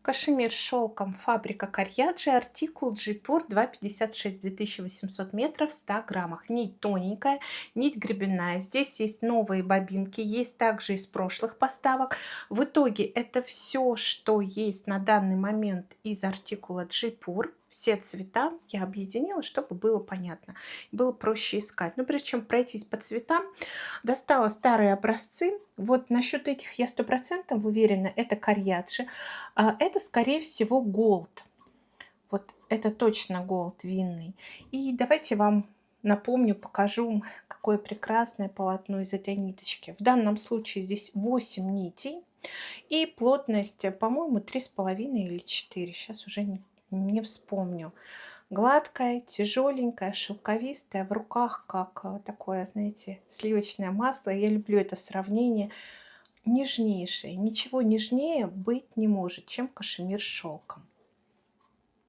Кашемир шелком, фабрика Карьяджи, артикул Джипур 2,56, 2800 метров, в 100 граммах. Нить тоненькая, нить гребенная. Здесь есть новые бобинки, есть также из прошлых поставок. В итоге это все, что есть на данный момент из артикула Джипур. Все цвета я объединила, чтобы было понятно, было проще искать. Но прежде чем пройтись по цветам, достала старые образцы. Вот насчет этих я 100% уверена, это Карьяджи. Это, скорее всего, голд. Вот это точно голд винный. И давайте вам напомню, покажу, какое прекрасное полотно из этой ниточки. В данном случае здесь 8 нитей. И плотность, по-моему, 3,5 или 4. Сейчас уже не вспомню. Гладкая, тяжеленькая, шелковистая, в руках как такое, знаете, сливочное масло. Я люблю это сравнение. Нежнейшее. Ничего нежнее быть не может, чем кашемир с шелком.